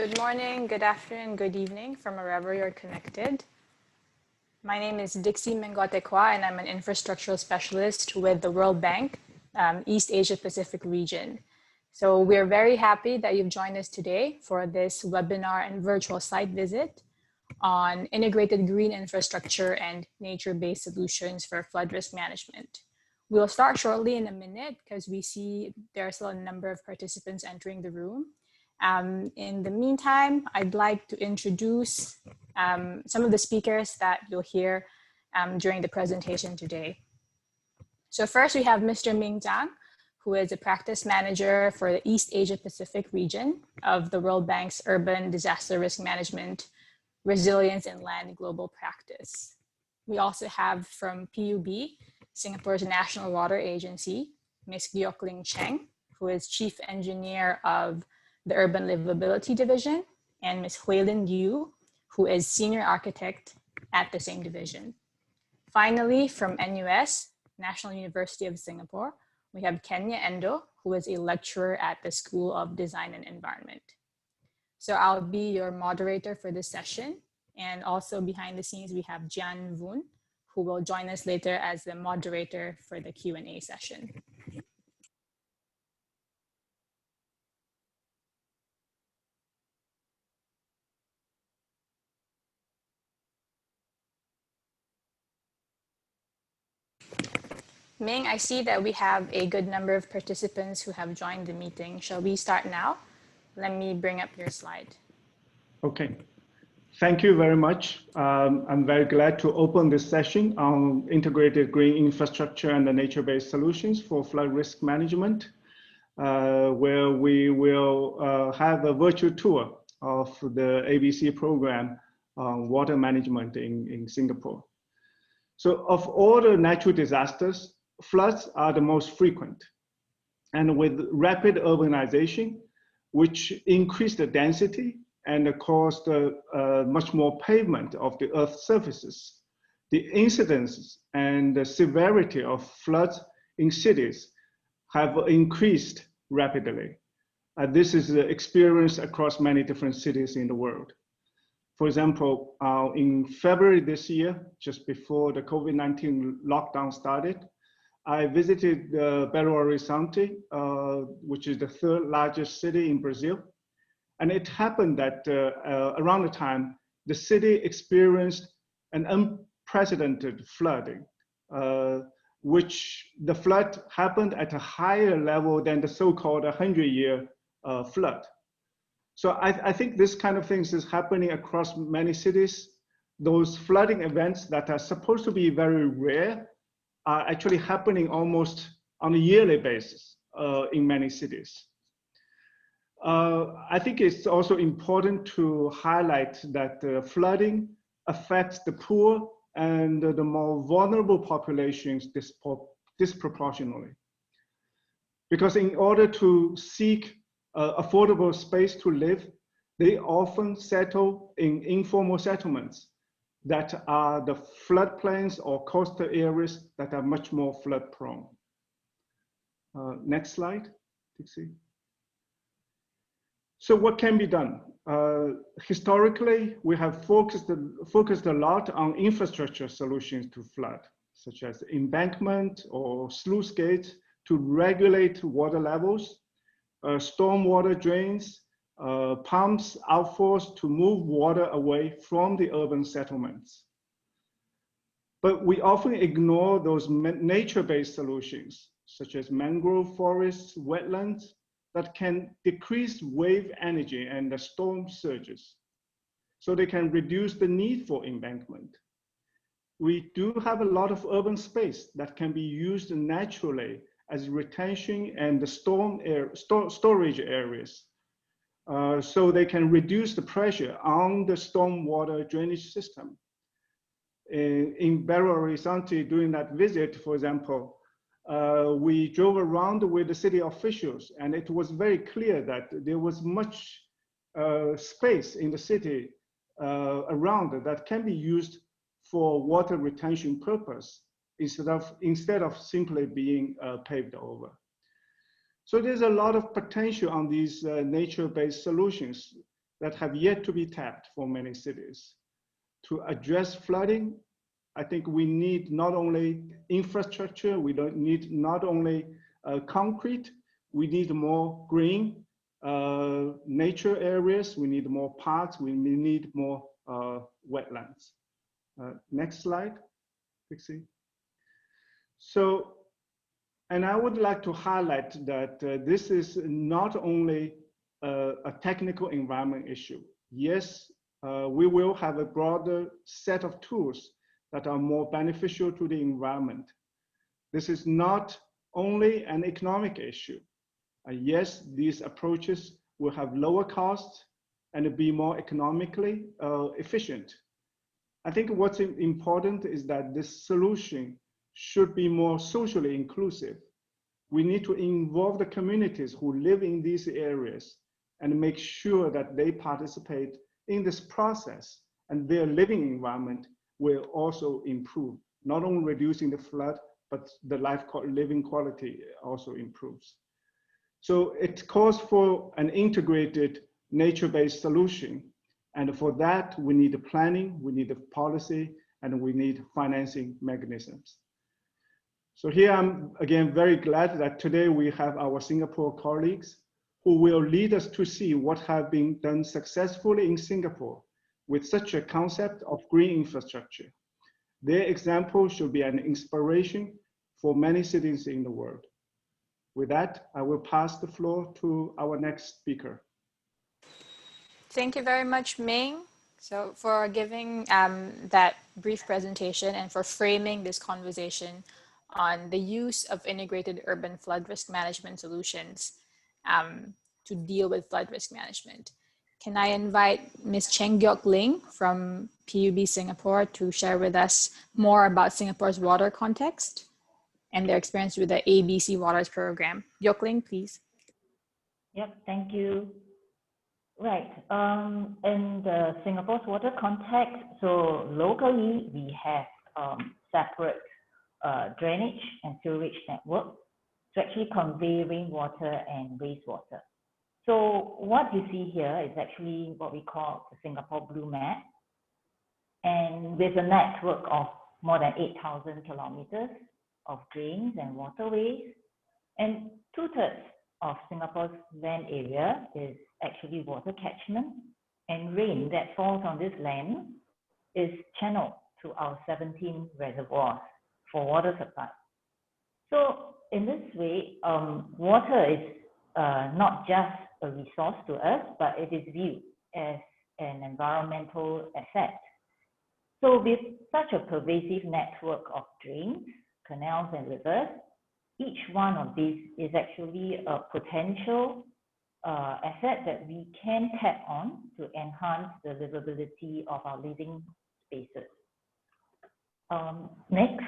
Good morning, good afternoon, good evening from wherever you're connected. My name is Dixie Mengotekwa, and I'm an infrastructural specialist with the World Bank, East Asia Pacific region. So we're very happy that you've joined us today for this webinar and virtual site visit on integrated green infrastructure and nature-based solutions for flood risk management. We'll start shortly in a minute because we see there are still a number of participants entering the room. In the meantime, I'd like to introduce some of the speakers that you'll hear during the presentation today. So first we have Mr. Ming Zhang, who is a practice manager for the East Asia Pacific region of the World Bank's Urban Disaster Risk Management, Resilience and Land Global Practice. We also have from PUB, Singapore's National Water Agency, Ms. Giok Ling Cheng, who is Chief Engineer of the Urban Livability Division, and Ms. Huilin Liu, who is Senior Architect at the same division. Finally, from NUS, National University of Singapore, we have Kenya Endo, who is a lecturer at the School of Design and Environment. So I'll be your moderator for this session. And also behind the scenes, we have Jian Vun, who will join us later as the moderator for the Q&A session. Ming, I see that we have a good number of participants who have joined the meeting. Shall we start now? Let me bring up your slide. Okay, thank you very much. I'm very glad to open this session on integrated green infrastructure and the nature-based solutions for flood risk management, where we will have a virtual tour of the ABC program on water management in Singapore. So of all the natural disasters, floods are the most frequent. And with rapid urbanization, which increased the density and caused much more pavement of the Earth's surfaces, the incidence and the severity of floods in cities have increased rapidly. This is experienced across many different cities in the world. For example, in February this year, just before the COVID-19 lockdown started, I visited Belo Horizonte, which is the third largest city in Brazil. And it happened that around the time, the city experienced an unprecedented flooding, which the flood happened at a higher level than the so-called 100-year flood. So I think this kind of things is happening across many cities. Those flooding events that are supposed to be very rare are actually happening almost on a yearly basis in many cities. I think it's also important to highlight that flooding affects the poor and the more vulnerable populations disproportionately. Because in order to seek affordable space to live, they often settle in informal settlements that are the floodplains or coastal areas that are much more flood prone. Next slide, Dixie. So what can be done? Historically, we have focused a lot on infrastructure solutions to flood, such as embankment or sluice gates to regulate water levels, stormwater drains, pumps, outfalls to move water away from the urban settlements. But we often ignore those nature-based solutions, such as mangrove forests, wetlands, that can decrease wave energy and the storm surges. So they can reduce the need for embankment. We do have a lot of urban space that can be used naturally as retention and the storage areas. So they can reduce the pressure on the stormwater drainage system. In Belo Horizonte, during that visit, for example, we drove around with the city officials, and it was very clear that there was much space in the city around that can be used for water retention purpose instead of simply being paved over. So there's a lot of potential on these nature-based solutions. that have yet to be tapped for many cities. To address flooding, I think we need not only infrastructure, we don't need not only concrete, we need more green nature areas, we need more parks, we need more wetlands. Next slide, Dixie. So, and I would like to highlight that this is not only a technical environment issue. Yes, we will have a broader set of tools that are more beneficial to the environment. This is not only an economic issue. Yes, these approaches will have lower costs and be more economically efficient. I think what's important is that this solution should be more socially inclusive. We need to involve the communities who live in these areas and make sure that they participate in this process and their living environment will also improve, not only reducing the flood, but the living quality also improves. So it calls for an integrated nature-based solution. And for that, we need the planning, we need the policy, and we need financing mechanisms. So here I'm again very glad that today we have our Singapore colleagues who will lead us to see what have been done successfully in Singapore with such a concept of green infrastructure. Their example should be an inspiration for many cities in the world. With that, I will pass the floor to our next speaker. Thank you very much, Ming. So for giving that brief presentation and for framing this conversation on the use of integrated urban flood risk management solutions to deal with flood risk management. Can I invite Ms. Cheng Gyok Ling from PUB Singapore to share with us more about Singapore's water context and their experience with the ABC Waters program. Gyok Ling, please. Yep, thank you. Right, in the Singapore's water context, so locally we have separate drainage and sewerage network to actually convey rainwater and wastewater. So what you see here is actually what we call the Singapore Blue Map, and with a network of more than 8,000 kilometers of drains and waterways, and 2/3 of Singapore's land area is actually water catchment, and rain that falls on this land is channeled to our 17 reservoirs for water supply. So in this way, water is not just a resource to us, but it is viewed as an environmental asset. So with such a pervasive network of drains, canals, and rivers, each one of these is actually a potential asset that we can tap on to enhance the livability of our living spaces. Next.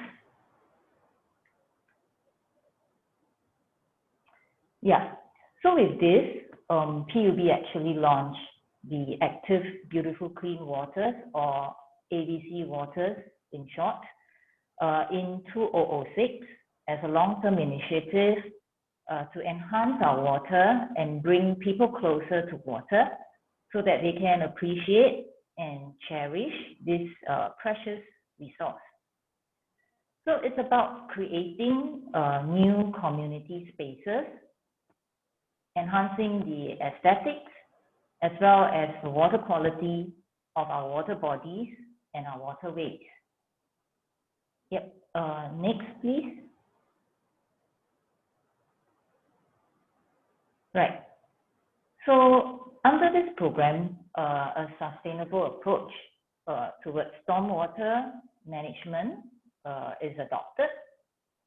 Yeah, so with this, PUB actually launched the Active Beautiful Clean Waters, or ABC Waters in short, in 2006 as a long-term initiative to enhance our water and bring people closer to water so that they can appreciate and cherish this precious resource. So it's about creating new community spaces, enhancing the aesthetics, as well as the water quality of our water bodies and our waterways. Yep, next please. Right, so under this program, a sustainable approach towards stormwater management is adopted,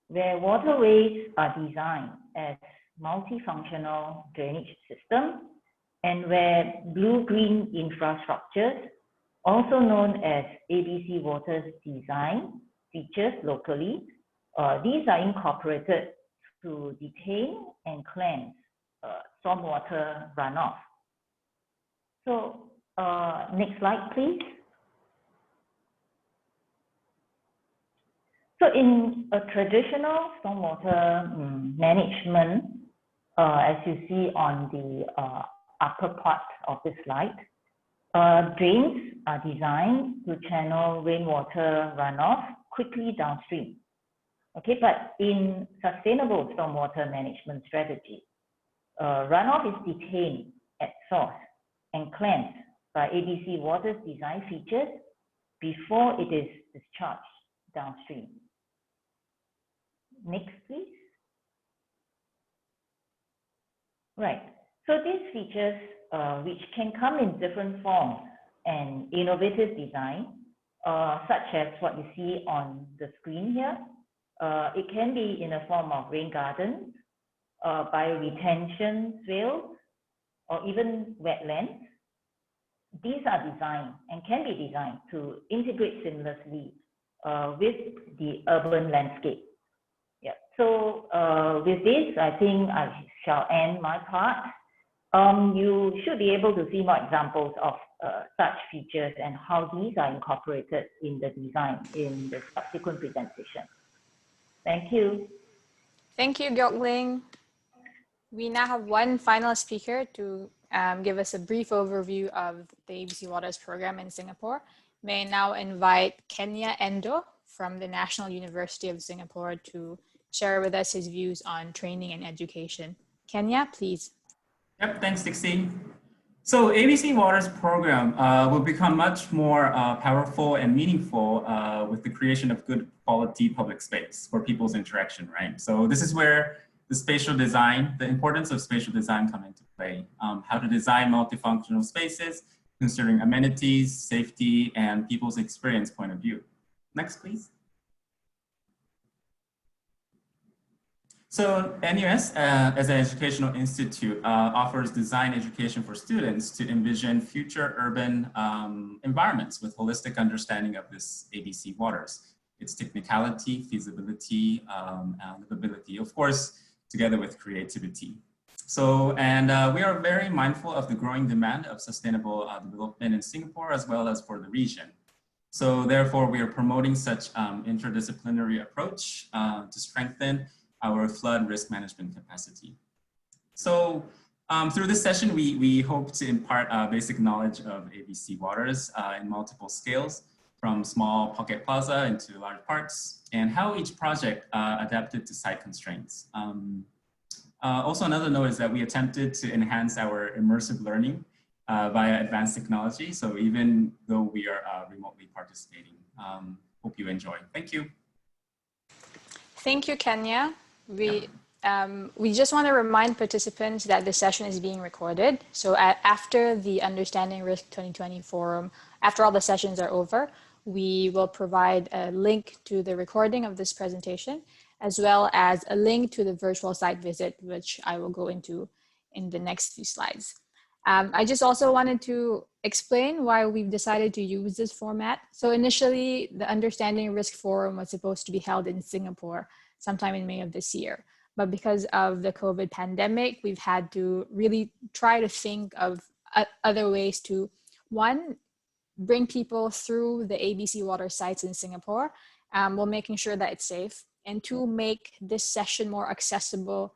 where waterways are designed as multifunctional drainage systems, and where blue-green infrastructures, also known as ABC Waters design features locally, these are incorporated to detain and cleanse stormwater runoff. So next slide, please. So in a traditional stormwater management, as you see on the upper part of the slide, Drains are designed to channel rainwater runoff quickly downstream. Okay, but in sustainable stormwater management strategy, runoff is detained at source and cleansed by ABC Water's design features before it is discharged downstream. Next, please. Right. So these features, which can come in different forms and innovative design, such as what you see on the screen here. It can be in a form of rain gardens, bioretention swales, or even wetlands. These are designed and can be designed to integrate seamlessly with the urban landscape. Yeah. So with this, I think I shall end my part. You should be able to see more examples of such features and how these are incorporated in the design in the subsequent presentation. Thank you. Thank you, Gyok-Ling. We now have one final speaker to give us a brief overview of the ABC Waters program in Singapore. May I now invite Kenya Endo from the National University of Singapore to share with us his views on training and education. Kenya, please. Yep, thanks, Dixie. So ABC Waters program will become much more powerful and meaningful with the creation of good quality public space for people's interaction, right? So this is where the spatial design, the importance of spatial design come into play. How to design multifunctional spaces, considering amenities, safety, and people's experience point of view. Next, please. So NUS, as an educational institute, offers design education for students to envision future urban environments with holistic understanding of this ABC Waters, its technicality, feasibility, and livability, of course, together with creativity. So, and we are very mindful of the growing demand of sustainable development in Singapore, as well as for the region. So therefore, we are promoting such interdisciplinary approach to strengthen our flood risk management capacity. So through this session, we hope to impart basic knowledge of ABC Waters in multiple scales, from small pocket plaza into large parks, and how each project adapted to site constraints. Also, another note is that we attempted to enhance our immersive learning via advanced technology. So even though we are remotely participating, hope you enjoy. Thank you. Thank you, Kenya. We just want to remind participants that the session is being recorded. So after the Understanding Risk 2020 forum, after all the sessions are over, we will provide a link to the recording of this presentation, as well as a link to the virtual site visit, which I will go into in the next few slides. I just also wanted to explain why we've decided to use this format. So initially, the Understanding Risk Forum was supposed to be held in Singapore sometime in May of this year. But because of the COVID pandemic, we've had to really try to think of other ways to, one, bring people through the ABC Water sites in Singapore while making sure that it's safe, and two, make this session more accessible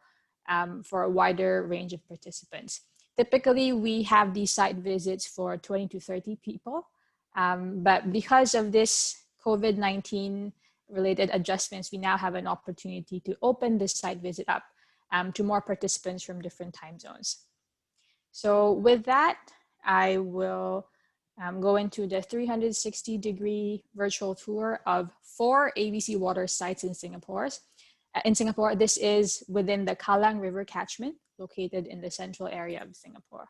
for a wider range of participants. Typically, we have these site visits for 20 to 30 people, but because of this COVID-19 related adjustments, we now have an opportunity to open this site visit up to more participants from different time zones. So with that, I will go into the 360-degree virtual tour of 4 ABC Water sites in Singapore. This is within the Kallang River catchment, located in the central area of Singapore.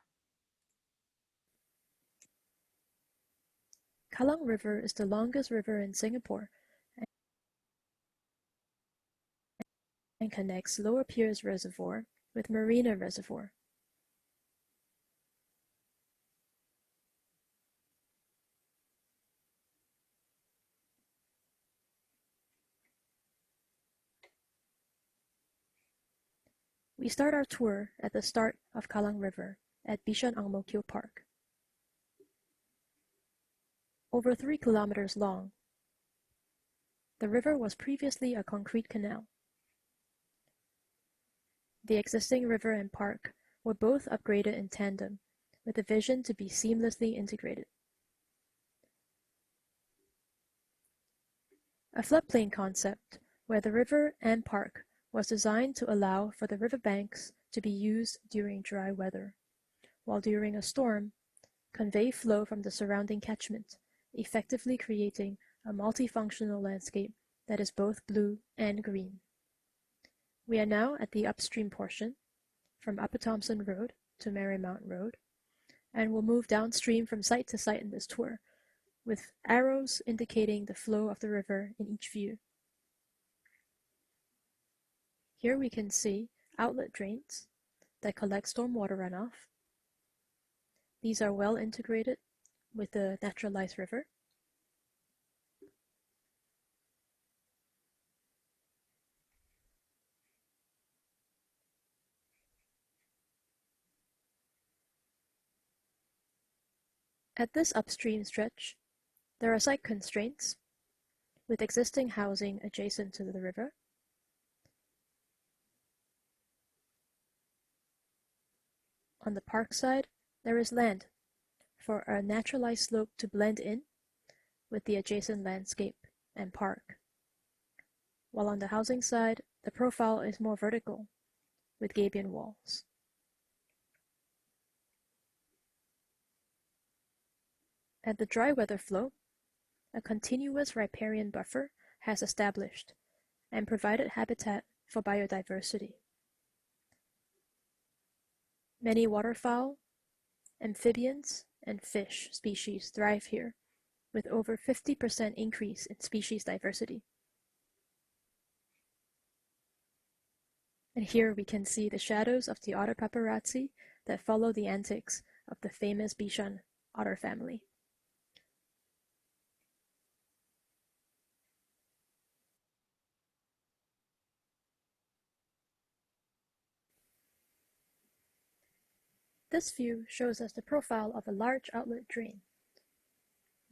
Kallang River is the longest river in Singapore and connects Lower Pierce Reservoir with Marina Reservoir. We start our tour at the start of Kallang River at Bishan Ang Mo Kio Park. Over 3 kilometers long, the river was previously a concrete canal. The existing river and park were both upgraded in tandem with a vision to be seamlessly integrated. A floodplain concept where the river and park was designed to allow for the riverbanks to be used during dry weather, while during a storm, convey flow from the surrounding catchment, effectively creating a multifunctional landscape that is both blue and green. We are now at the upstream portion, from Upper Thompson Road to Marymount Road, and will move downstream from site to site in this tour, with arrows indicating the flow of the river in each view. Here we can see outlet drains that collect stormwater runoff. These are well integrated with the naturalized river. At this upstream stretch, there are site constraints with existing housing adjacent to the river. On the park side, there is land for a naturalized slope to blend in with the adjacent landscape and park. While on the housing side, the profile is more vertical with gabion walls. At the dry weather flow, a continuous riparian buffer has established and provided habitat for biodiversity. Many waterfowl, amphibians, and fish species thrive here, with over 50% increase in species diversity. And here we can see the shadows of the otter paparazzi that follow the antics of the famous Bishan otter family. This view shows us the profile of a large outlet drain.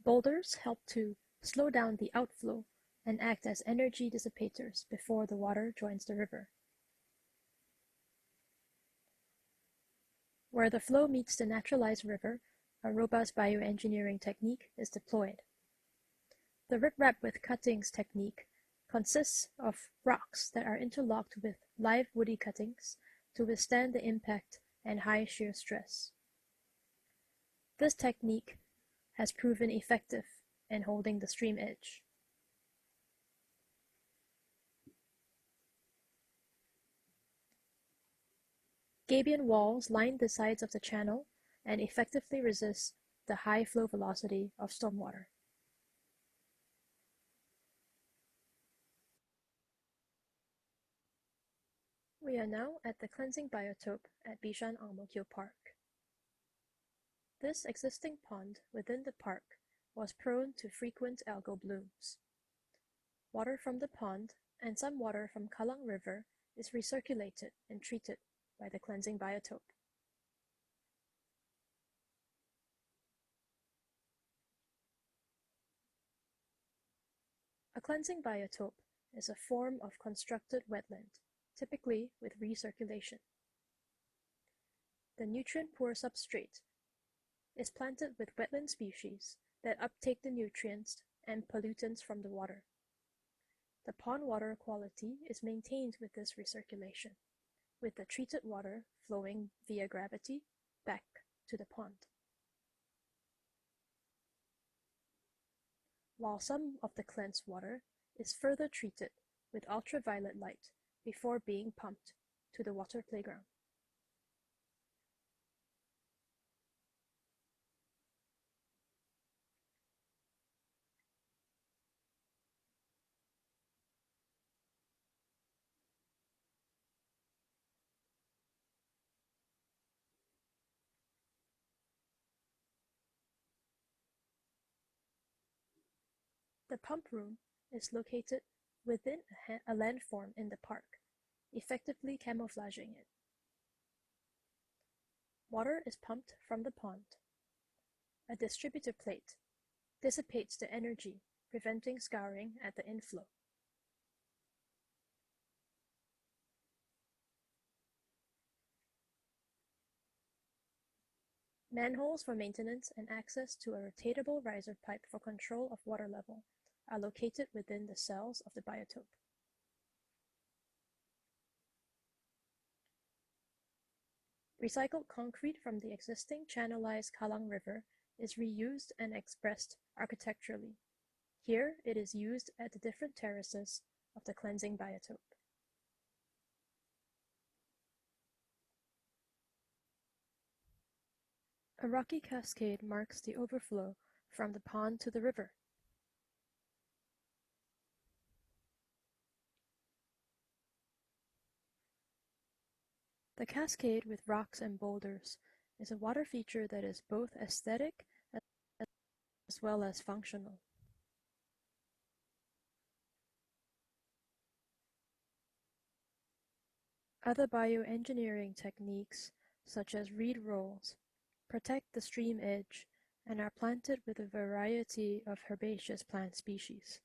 Boulders help to slow down the outflow and act as energy dissipators before the water joins the river. Where the flow meets the naturalized river, a robust bioengineering technique is deployed. The riprap with cuttings technique consists of rocks that are interlocked with live woody cuttings to withstand the impact and high shear stress. This technique has proven effective in holding the stream edge. Gabion walls line the sides of the channel and effectively resist the high flow velocity of stormwater. We are now at the cleansing biotope at Bishan Ang Mo Kio Park. This existing pond within the park was prone to frequent algal blooms. Water from the pond and some water from Kallang River is recirculated and treated by the cleansing biotope. A cleansing biotope is a form of constructed wetland, typically with recirculation. The nutrient-poor substrate is planted with wetland species that uptake the nutrients and pollutants from the water. The pond water quality is maintained with this recirculation, with the treated water flowing via gravity back to the pond. While some of the cleansed water is further treated with ultraviolet light before being pumped to the water playground. The pump room is located within a landform in the park, effectively camouflaging it. Water is pumped from the pond. A distributor plate dissipates the energy, preventing scouring at the inflow. Manholes for maintenance and access to a rotatable riser pipe for control of water level are located within the cells of the biotope. Recycled concrete from the existing channelized Kallang River is reused and expressed architecturally. Here, it is used at the different terraces of the cleansing biotope. A rocky cascade marks the overflow from the pond to the river. The cascade with rocks and boulders is a water feature that is both aesthetic as well as functional. Other bioengineering techniques, such as reed rolls, protect the stream edge and are planted with a variety of herbaceous plant species.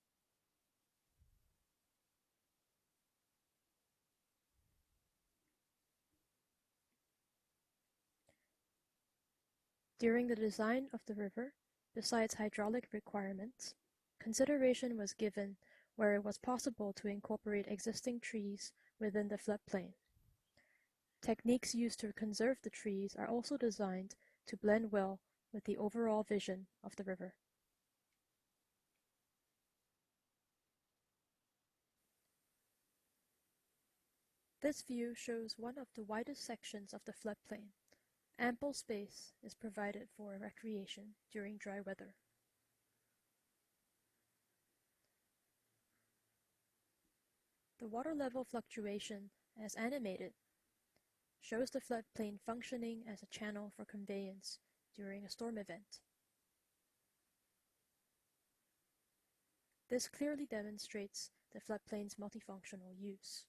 During the design of the river, besides hydraulic requirements, consideration was given where it was possible to incorporate existing trees within the floodplain. Techniques used to conserve the trees are also designed to blend well with the overall vision of the river. This view shows one of the widest sections of the floodplain. Ample space is provided for recreation during dry weather. The water level fluctuation, as animated, shows the floodplain functioning as a channel for conveyance during a storm event. This clearly demonstrates the floodplain's multifunctional use.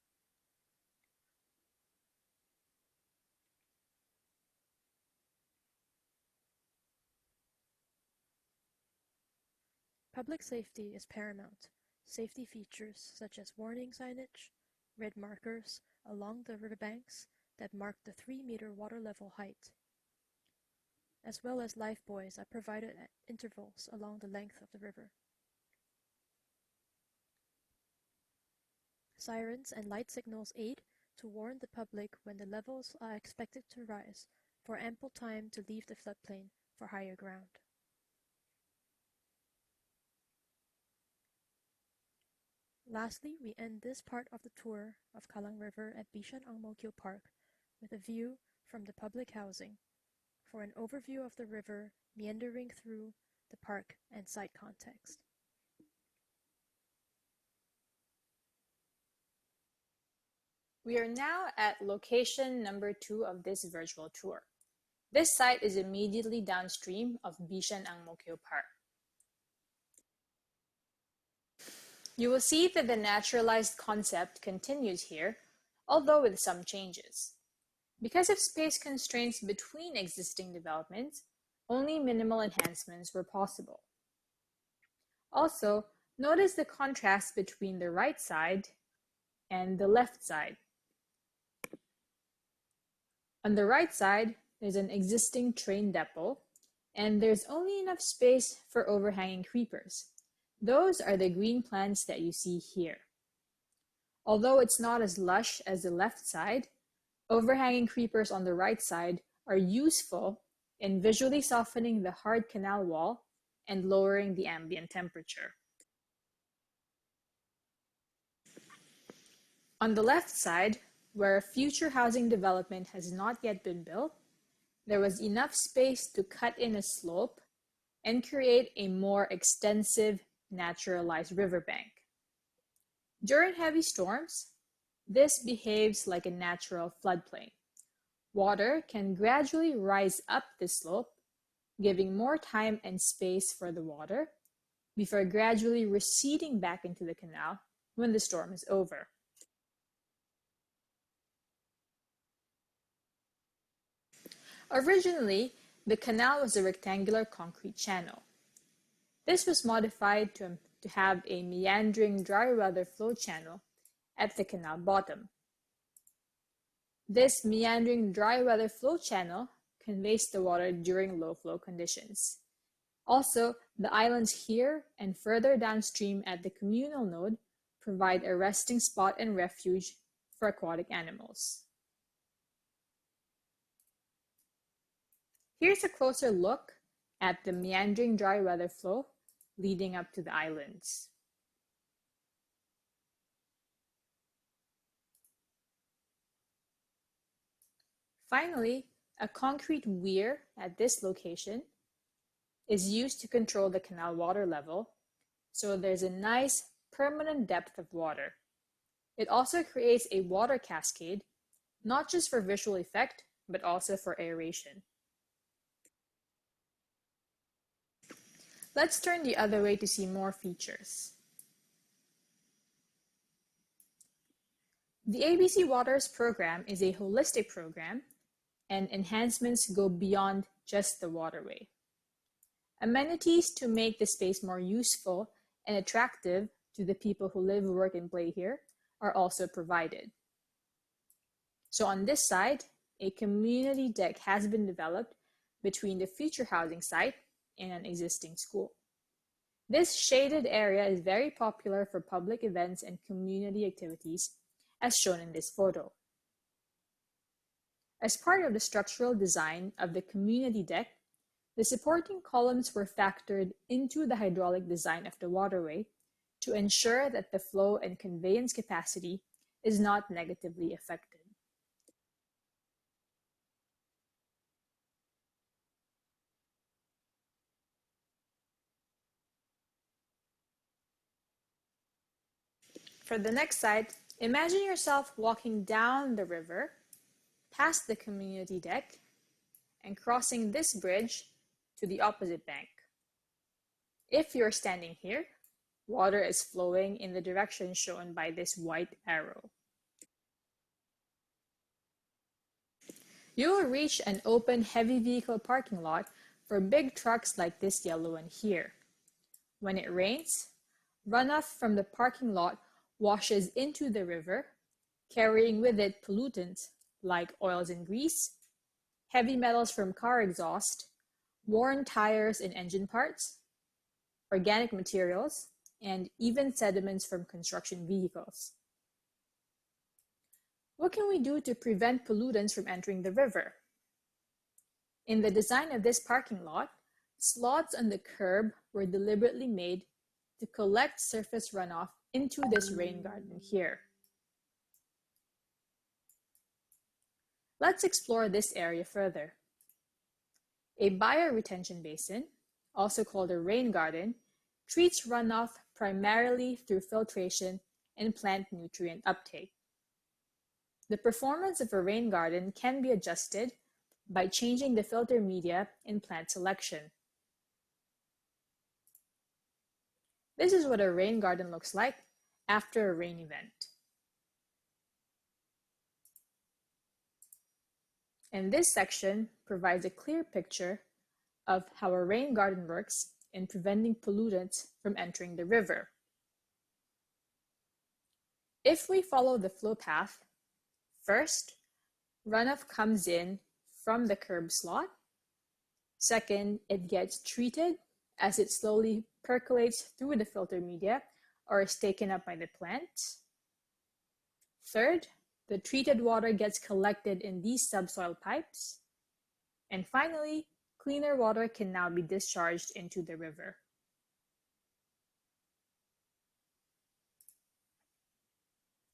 Public safety is paramount. Safety features such as warning signage, red markers along the riverbanks that mark the 3-meter water level height, as well as lifebuoys are provided at intervals along the length of the river. Sirens and light signals aid to warn the public when the levels are expected to rise for ample time to leave the floodplain for higher ground. Lastly, we end this part of the tour of Kallang River at Bishan Ang Mo Kio Park with a view from the public housing for an overview of the river meandering through the park and site context. We are now at location number 2 of this virtual tour. This site is immediately downstream of Bishan Ang Mo Kio Park. You will see that the naturalized concept continues here, although with some changes. Because of space constraints between existing developments, only minimal enhancements were possible. Also, notice the contrast between the right side and the left side. On the right side, there's an existing train depot, and there's only enough space for overhanging creepers. Those are the green plants that you see here. Although it's not as lush as the left side, overhanging creepers on the right side are useful in visually softening the hard canal wall and lowering the ambient temperature. On the left side, where future housing development has not yet been built, there was enough space to cut in a slope and create a more extensive naturalized riverbank. During heavy storms, this behaves like a natural floodplain. Water can gradually rise up the slope, giving more time and space for the water before gradually receding back into the canal when the storm is over. Originally, the canal was a rectangular concrete channel. This was modified to have a meandering dry weather flow channel at the canal bottom. This meandering dry weather flow channel conveys the water during low flow conditions. Also, the islands here and further downstream at the communal node provide a resting spot and refuge for aquatic animals. Here's a closer look at the meandering dry weather flow leading up to the islands. Finally, a concrete weir at this location is used to control the canal water level, so there's a nice permanent depth of water. It also creates a water cascade, not just for visual effect, but also for aeration. Let's turn the other way to see more features. The ABC Waters program is a holistic program, and enhancements go beyond just the waterway. Amenities to make the space more useful and attractive to the people who live, work, and play here are also provided. So on this side, a community deck has been developed between the future housing site and an existing school. This shaded area is very popular for public events and community activities, as shown in this photo. As part of the structural design of the community deck, the supporting columns were factored into the hydraulic design of the waterway to ensure that the flow and conveyance capacity is not negatively affected. For the next side, imagine yourself walking down the river, past the community deck, and crossing this bridge to the opposite bank. If you're standing here, water is flowing in the direction shown by this white arrow. You will reach an open heavy vehicle parking lot for big trucks like this yellow one here. When it rains, runoff from the parking lot washes into the river, carrying with it pollutants like oils and grease, heavy metals from car exhaust, worn tires and engine parts, organic materials, and even sediments from construction vehicles. What can we do to prevent pollutants from entering the river? In the design of this parking lot, slots on the curb were deliberately made to collect surface runoff into this rain garden here. Let's explore this area further. A bioretention basin, also called a rain garden, treats runoff primarily through filtration and plant nutrient uptake. The performance of a rain garden can be adjusted by changing the filter media and plant selection. This is what a rain garden looks like after a rain event. And this section provides a clear picture of how a rain garden works in preventing pollutants from entering the river. If we follow the flow path, first, runoff comes in from the curb slot. Second, it gets treated as it slowly percolates through the filter media or is taken up by the plant. Third, the treated water gets collected in these subsoil pipes. And finally, cleaner water can now be discharged into the river.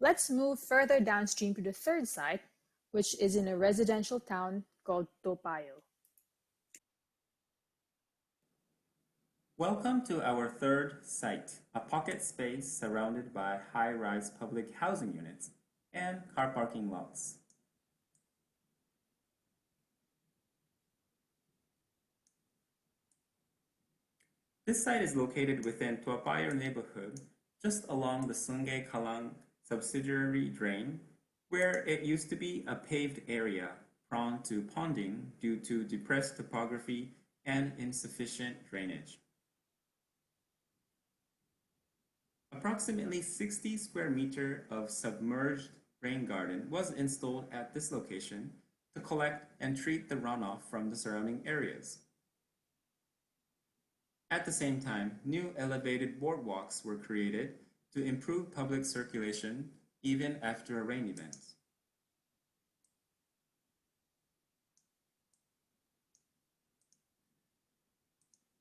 Let's move further downstream to the third site, which is in a residential town called Topayo. Welcome to our third site, a pocket space surrounded by high-rise public housing units and car parking lots. This site is located within Topayo neighborhood, just along the Sungay Kalang subsidiary drain, where it used to be a paved area prone to ponding due to depressed topography and insufficient drainage. Approximately 60 square meters of submerged rain garden was installed at this location to collect and treat the runoff from the surrounding areas. At the same time, new elevated boardwalks were created to improve public circulation even after a rain event.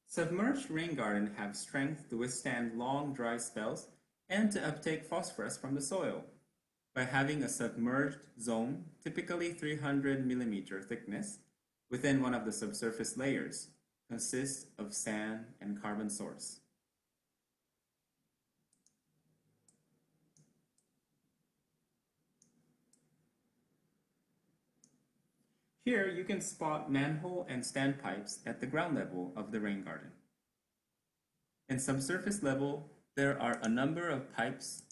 Submerged rain gardens have strength to withstand long dry spells and to uptake phosphorus from the soil by having a submerged zone, typically 300 millimeter thickness, within one of the subsurface layers, consists of sand and carbon source. Here you can spot manhole and standpipes at the ground level of the rain garden. In subsurface level, there are a number of pipes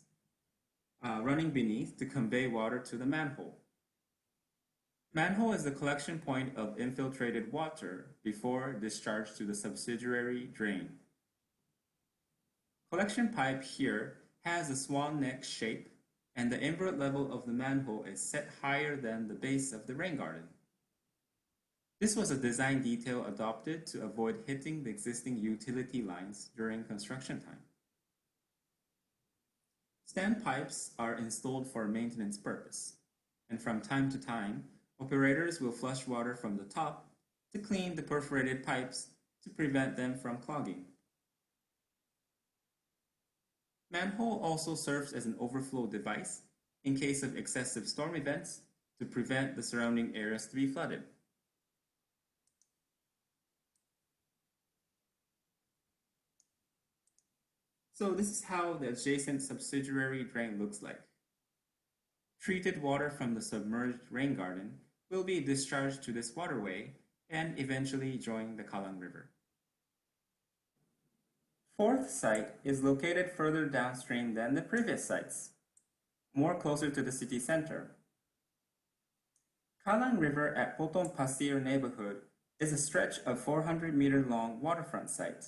running beneath to convey water to the manhole. Manhole is the collection point of infiltrated water before discharge to the subsidiary drain. Collection pipe here has a swan neck shape, and the invert level of the manhole is set higher than the base of the rain garden. This was a design detail adopted to avoid hitting the existing utility lines during construction time. Standpipes are installed for maintenance purpose, and from time to time, operators will flush water from the top to clean the perforated pipes to prevent them from clogging. Manhole also serves as an overflow device in case of excessive storm events to prevent the surrounding areas to be flooded. So this is how the adjacent subsidiary drain looks like. Treated water from the submerged rain garden will be discharged to this waterway and eventually join the Kalang River. Fourth site is located further downstream than the previous sites, more closer to the city center. Kalang River at Potong Pasir neighborhood is a stretch of 400-meter long waterfront site,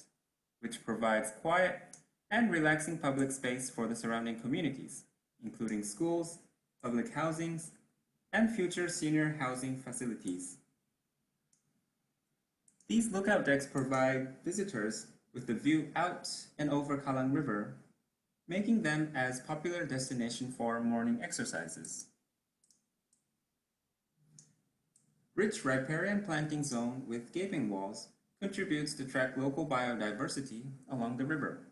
which provides quiet and relaxing public space for the surrounding communities, including schools, public housings, and future senior housing facilities. These lookout decks provide visitors with the view out and over Kalang River, making them as popular destination for morning exercises. Rich riparian planting zone with gaping walls contributes to track local biodiversity along the river.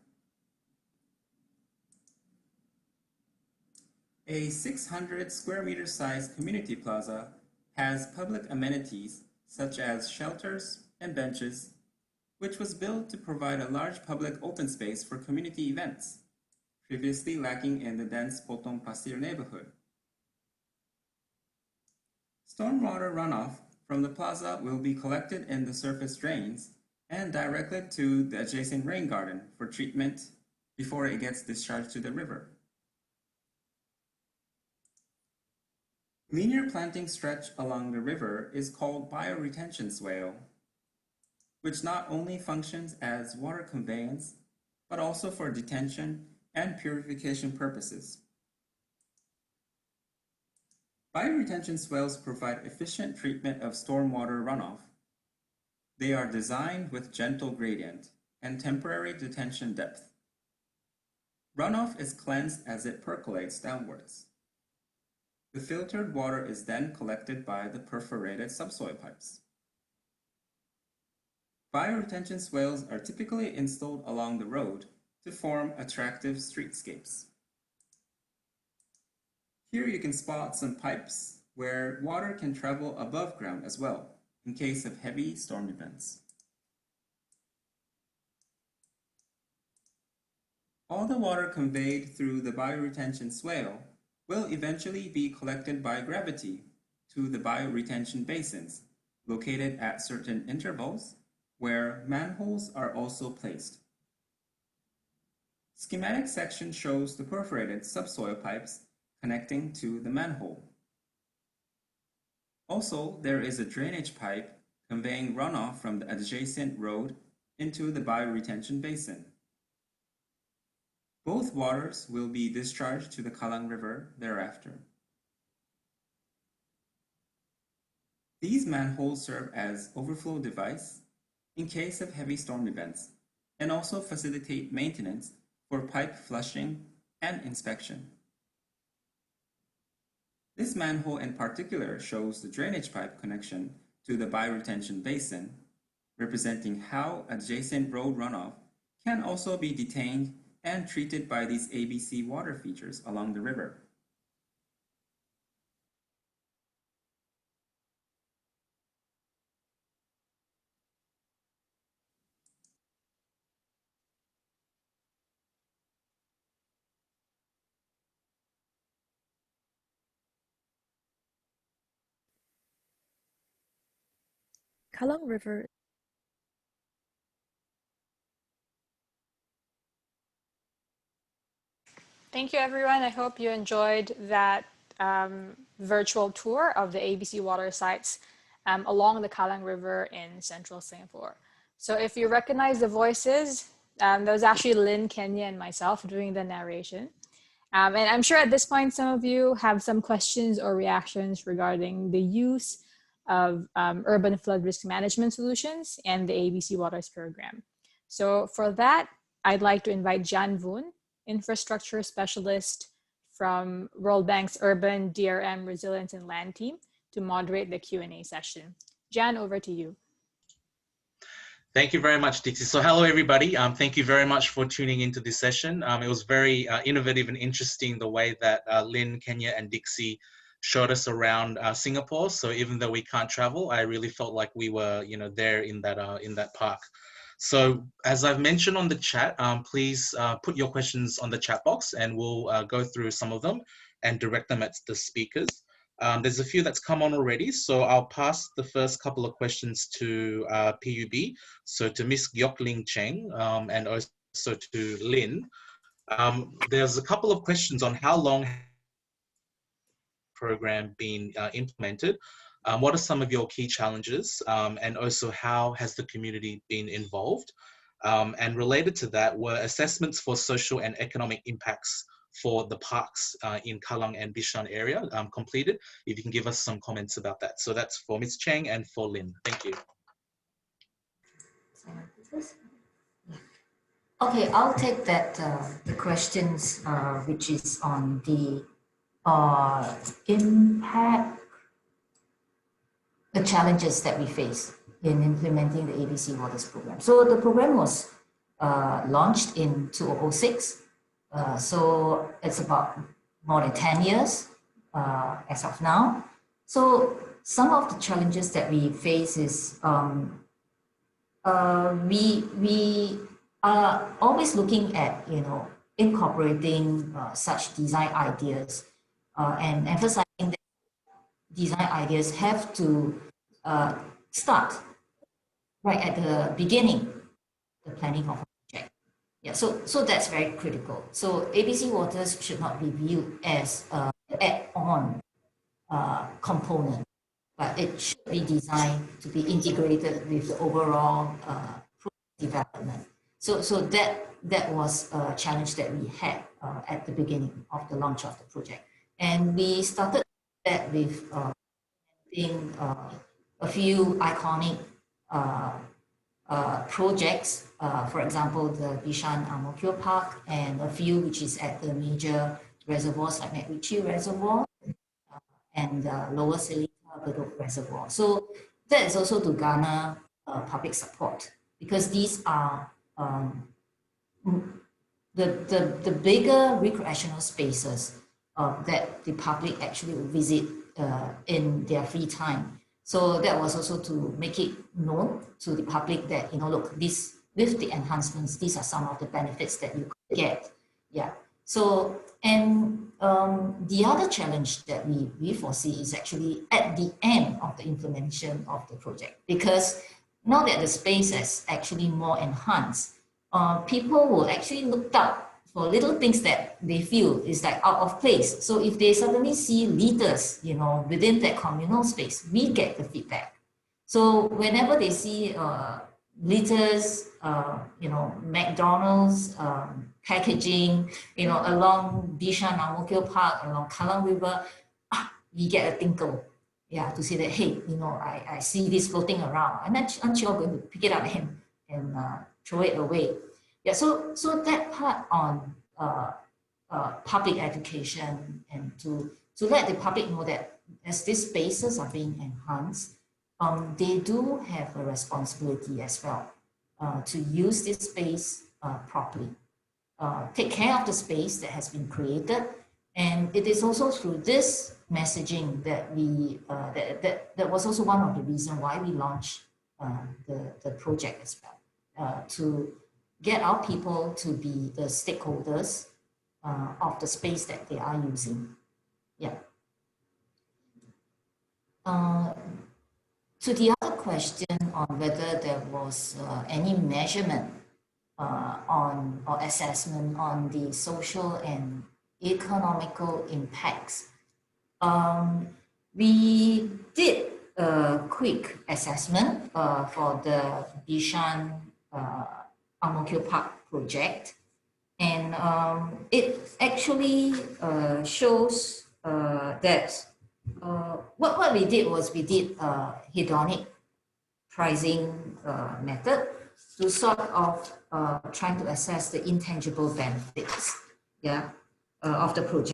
A 600 square meter sized community plaza has public amenities such as shelters and benches, which was built to provide a large public open space for community events, previously lacking in the dense Potong Pasir neighborhood. Stormwater runoff from the plaza will be collected in the surface drains and directed to the adjacent rain garden for treatment before it gets discharged to the river. Linear planting stretch along the river is called bioretention swale, which not only functions as water conveyance, but also for detention and purification purposes. Bioretention swales provide efficient treatment of stormwater runoff. They are designed with gentle gradient and temporary detention depth. Runoff is cleansed as it percolates downwards. The filtered water is then collected by the perforated subsoil pipes. Bioretention swales are typically installed along the road to form attractive streetscapes. Here you can spot some pipes where water can travel above ground as well in case of heavy storm events. All the water conveyed through the bioretention swale will eventually be collected by gravity to the bioretention basins located at certain intervals where manholes are also placed. Schematic section shows the perforated subsoil pipes connecting to the manhole. Also, there is a drainage pipe conveying runoff from the adjacent road into the bioretention basin. Both waters will be discharged to the Kalang River thereafter. These manholes serve as overflow device in case of heavy storm events and also facilitate maintenance for pipe flushing and inspection. This manhole in particular shows the drainage pipe connection to the bioretention basin, representing how adjacent road runoff can also be detained and treated by these ABC water features along the river. Kallang River Thank you, everyone. I hope you enjoyed that virtual tour of the ABC water sites along the Kallang River in central Singapore. So if you recognize the voices, that was actually Lynn, Kenya, and myself doing the narration. And I'm sure at this point, some of you have some questions or reactions regarding the use of urban flood risk management solutions and the ABC Waters program. So for that, I'd like to invite Jan Voon, infrastructure specialist from World Bank's Urban DRM Resilience and Land team, to moderate the Q&A session. Jan, over to you. Thank you very much, Dixie. So hello, everybody. Thank you very much for tuning into this session. It was very innovative and interesting the way that Lynn, Kenya, and Dixie showed us around Singapore. So even though we can't travel, I really felt like we were, there in that park. So as I've mentioned on the chat, please put your questions on the chat box and we'll go through some of them and direct them at the speakers. There's a few that's come on already, so I'll pass the first couple of questions to PUB, so to Miss Gyok Ling Cheng and also to Lynn. There's a couple of questions on how long has the program been implemented, what are some of your key challenges, and also how has the community been involved? And related to that were assessments for social and economic impacts for the parks in Kallang and Bishan area completed. If you can give us some comments about that. So that's for Ms. Cheng and for Lynn. Thank you. Okay, I'll take that, the questions which is on the impact, the challenges that we face in implementing the ABC Waters program. So the program was launched in 2006. So it's about more than 10 years as of now. So some of the challenges that we face is we are always looking at, incorporating such design ideas and emphasizing that design ideas have to start right at the beginning, the planning of a project. Yeah, so that's very critical. So ABC Waters should not be viewed as an add-on component, but it should be designed to be integrated with the overall development. So that was a challenge that we had at the beginning of the launch of the project. And we started that with a few iconic projects, for example, the Bishan Ang Mo Kio Park, and a few which is at the major reservoirs like MacRitchie Reservoir and Lower Seletar Bedok Reservoir. So that is also to garner public support, because these are the bigger recreational spaces that the public actually will visit in their free time. So that was also to make it known to the public that, look, this, with the enhancements, these are some of the benefits that you could get. Yeah. So, and the other challenge that we foresee is actually at the end of the implementation of the project, because now that the space is actually more enhanced, people will actually look out for little things that they feel is like out of place. So if they suddenly see litters, within that communal space, we get the feedback. So whenever they see litters, McDonald's packaging, along Bishan Ang Mo Kio Park, along Kallang River, we get a tinkle. yeah, to say that, hey, you know, I see this floating around, and aren't you all going to pick it up and throw it away? Yeah, so that part on public education and to let the public know that as these spaces are being enhanced, they do have a responsibility as well to use this space properly, take care of the space that has been created. And it is also through this messaging that we that was also one of the reasons why we launched the project as well, to get our people to be the stakeholders of the space that they are using. Yeah. To the other question on whether there was any measurement on or assessment on the social and economical impacts, we did a quick assessment for the Bishan Ang Mo Kio Park project, and it actually shows that what we did was we did a hedonic pricing method to sort of trying to assess the intangible benefits, yeah, of the project.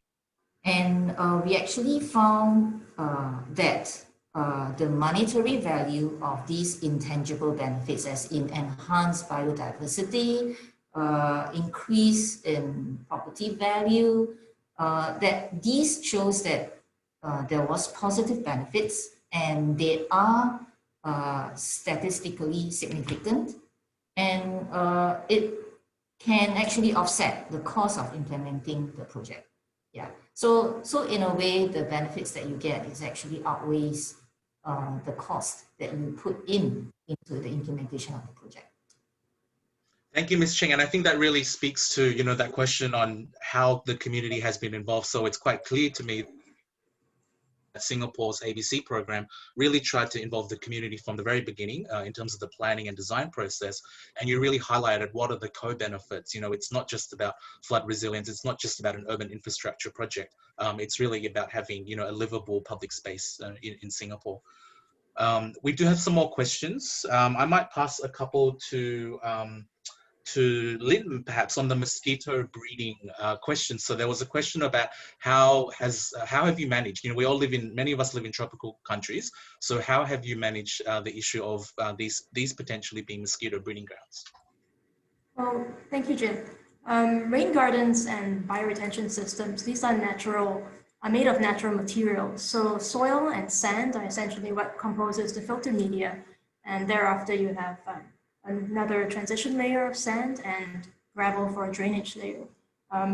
And we actually found that the monetary value of these intangible benefits, as in enhanced biodiversity, increase in property value, that these shows that there was positive benefits and they are statistically significant, and it can actually offset the cost of implementing the project. Yeah. So in a way, the benefits that you get is actually outweighs the cost that you put into the implementation of the project. Thank you, Ms. Cheng. And I think that really speaks to, you know, that question on how the community has been involved. So it's quite clear to me that Singapore's ABC program really tried to involve the community from the very beginning in terms of the planning and design process. And you really highlighted what are the co-benefits. You know, it's not just about flood resilience. It's not just about an urban infrastructure project. It's really about having, you know, a livable public space in Singapore. We do have some more questions. I might pass a couple to Lynn, perhaps, on the mosquito breeding question. So there was a question about how have you managed? You know, we all many of us live in tropical countries. So how have you managed the issue of these potentially being mosquito breeding grounds? Well, thank you, Jim. Rain gardens and bioretention systems, these are made of natural materials. So soil and sand are essentially what composes the filter media. And thereafter you have another transition layer of sand and gravel for a drainage layer.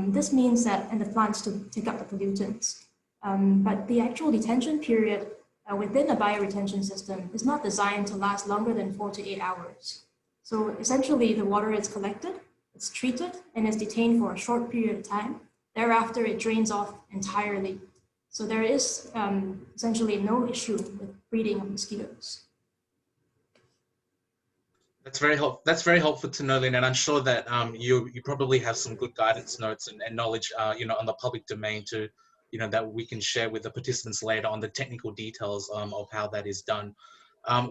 This means that, and the plants to take up the pollutants. But the actual detention period within a bioretention system is not designed to last longer than 4 to 8 hours. So essentially the water is collected, it's treated, and is detained for a short period of time. Thereafter, it drains off entirely. So there is essentially no issue with breeding of mosquitoes. That's very helpful to know, Lynn, and I'm sure that you probably have some good guidance notes and knowledge, you know, on the public domain to, you know, that we can share with the participants later on the technical details of how that is done.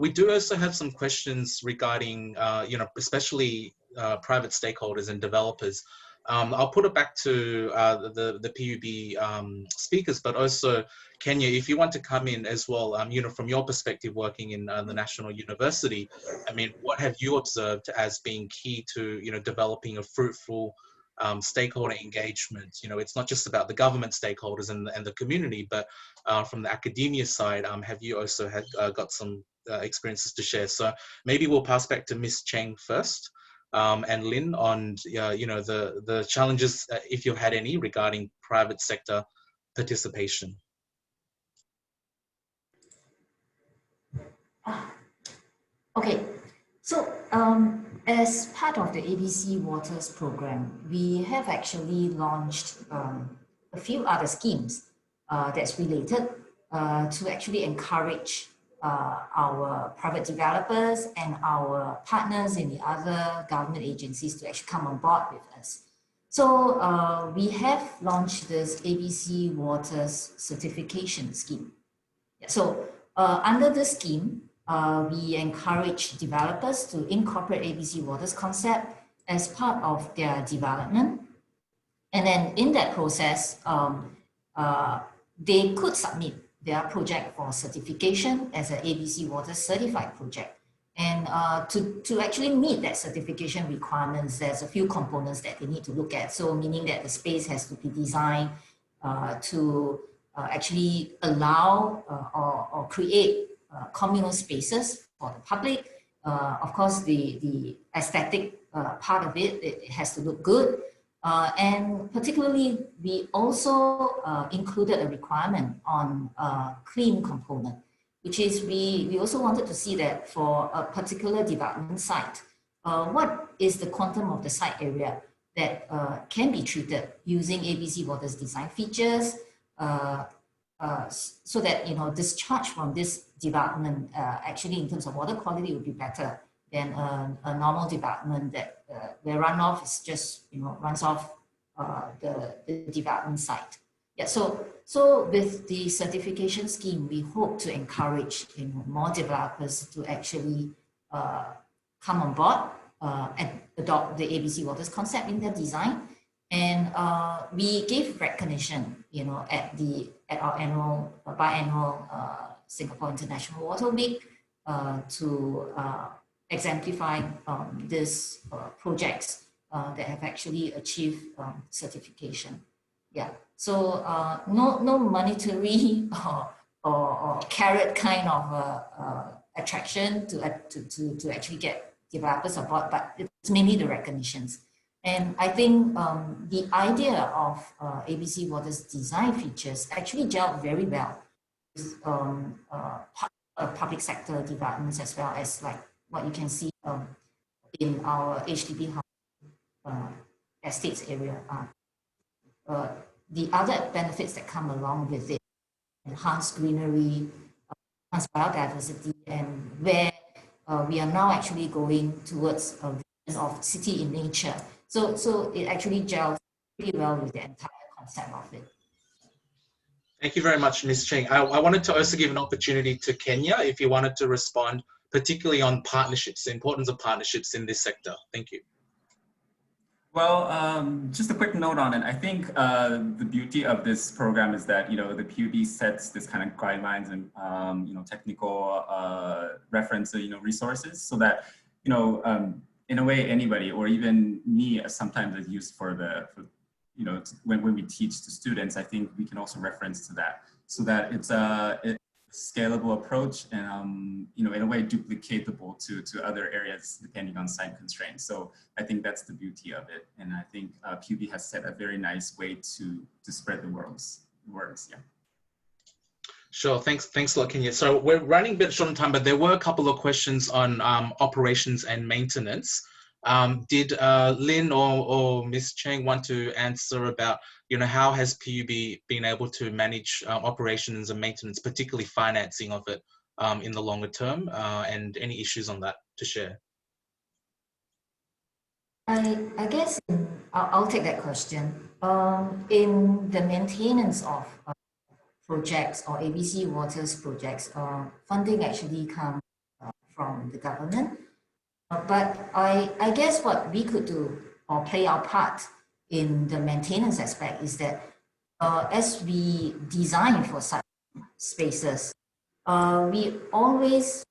We do also have some questions regarding, you know, especially private stakeholders and developers. I'll put it back to the PUB speakers, but also Kenya, if you want to come in as well, you know, from your perspective working in the National University, I mean, what have you observed as being key to, you know, developing a fruitful stakeholder engagement? You know, it's not just about the government stakeholders and the community, but from the academia side, have you also got some experiences to share? So maybe we'll pass back to Ms. Cheng first. And Lynn on you know, the challenges, if you've had any, regarding private sector participation. Okay, so as part of the ABC Waters program, we have actually launched a few other schemes that's related to actually encourage our private developers and our partners in the other government agencies to actually come on board with us. So we have launched this ABC Waters certification scheme. So Under this scheme, we encourage developers to incorporate ABC Waters concept as part of their development. And then in that process, they could submit their project for certification as an ABC Waters certified project. And to actually meet that certification requirements, there's a few components that they need to look at. So meaning that the space has to be designed to actually allow or create communal spaces for the public. Of course, the aesthetic part of it, it has to look good. And particularly, we also included a requirement on clean component, which is we also wanted to see that for a particular development site, what is the quantum of the site area that can be treated using ABC Waters design features, so that discharge from this development actually in terms of water quality would be better than a normal development that where runoff is just runs off the development site. Yeah, so with the certification scheme, we hope to encourage more developers to actually come on board and adopt the ABC Waters concept in their design. And we gave recognition, at our annual biannual Singapore International Water Week to exemplify these projects that have actually achieved certification. Yeah, so no monetary or carrot kind of attraction to actually get developers on board, but it's mainly the recognitions. And I think the idea of ABC Waters design features actually gelled very well with public sector developments, as well as like what you can see in our HDB estates area. The other benefits that come along with it, enhanced greenery, enhanced biodiversity, and where we are now actually going towards a vision of city in nature. So it actually gels pretty well with the entire concept of it. Thank you very much, Ms. Cheng. I wanted to also give an opportunity to Kenya if you wanted to respond, particularly on partnerships, the importance of partnerships in this sector. Thank you. Well, just a quick note on it. I think the beauty of this program is that, the PUB sets this kind of guidelines and, technical reference, resources so that, in a way, anybody, or even me, sometimes is used for when we teach to students, I think we can also reference to that so that it's a scalable approach and, in a way duplicatable to other areas depending on site constraints. So I think that's the beauty of it. And I think PUB has set a very nice way to spread the words, yeah. Sure, thanks a lot, Kenya. So we're running a bit short on time, but there were a couple of questions on operations and maintenance. Did Lynn or Ms. Cheng want to answer about, how has PUB been able to manage operations and maintenance, particularly financing of it in the longer term, and any issues on that to share? I guess I'll take that question. In the maintenance of projects or ABC Waters projects, funding actually comes from the government. But I guess what we could do or play our part in the maintenance aspect is that as we design for such spaces, we always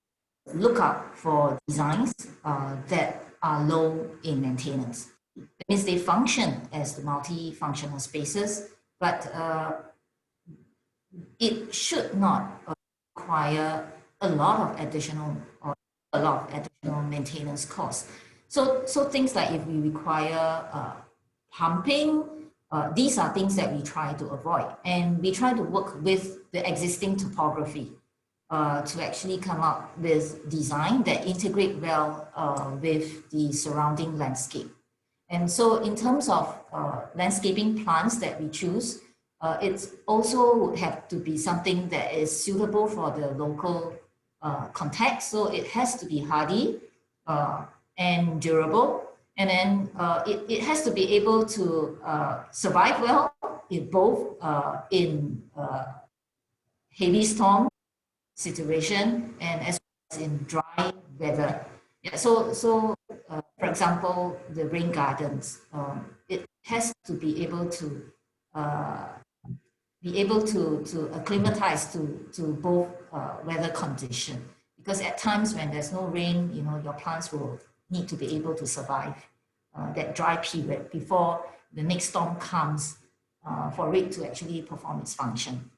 look out for designs that are low in maintenance. That means they function as the multi-functional spaces, but it should not require a lot of additional maintenance costs. So things like if we require pumping, these are things that we try to avoid, and we try to work with the existing topography to actually come up with design that integrate well with the surrounding landscape. And so in terms of landscaping plants that we choose, it also would have to be something that is suitable for the local context. So it has to be hardy and durable. And then it has to be able to survive well in both in heavy storm situation and as well as in dry weather. Yeah, so for example, the rain gardens, it has to be able to acclimatize to both weather condition, because at times when there's no rain, you know, your plants will need to be able to survive that dry period before the next storm comes for it to actually perform its function.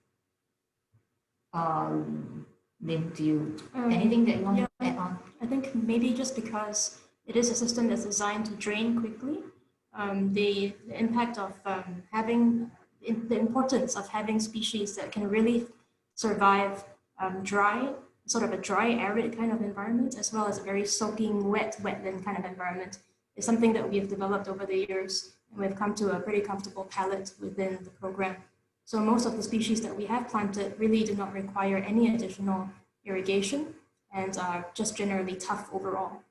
Lynn, do you anything that you want to add on? I think maybe just because it is a system that's designed to drain quickly, the impact of the importance of having species that can really survive dry, sort of a dry, arid kind of environment, as well as a very soaking, wetland kind of environment, is something that we've developed over the years, and we've come to a pretty comfortable palette within the program. So most of the species that we have planted really do not require any additional irrigation and are just generally tough overall.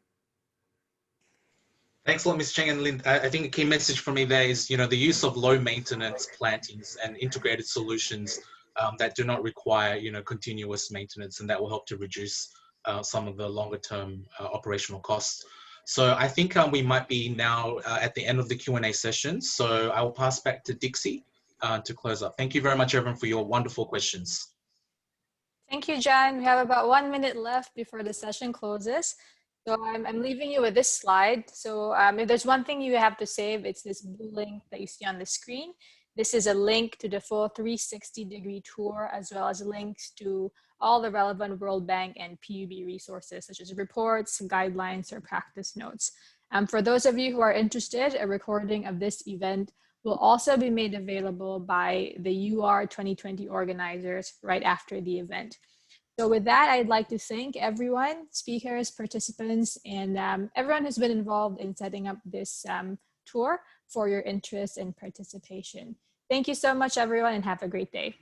Thanks a lot, Ms. Cheng and Lynn. I think the key message for me there is, you know, the use of low maintenance plantings and integrated solutions that do not require, you know, continuous maintenance, and that will help to reduce some of the longer term operational costs. So I think we might be now at the end of the Q&A session. So I will pass back to Dixie to close up. Thank you very much, everyone, for your wonderful questions. Thank you, John. We have about 1 minute left before the session closes. So I'm leaving you with this slide. So if there's one thing you have to save, it's this blue link that you see on the screen. This is a link to the full 360-degree tour, as well as links to all the relevant World Bank and PUB resources, such as reports, guidelines, or practice notes. For those of you who are interested, a recording of this event will also be made available by the UR 2020 organizers right after the event. So with that, I'd like to thank everyone, speakers, participants, and everyone who's been involved in setting up this tour for your interest and participation. Thank you so much, everyone, and have a great day.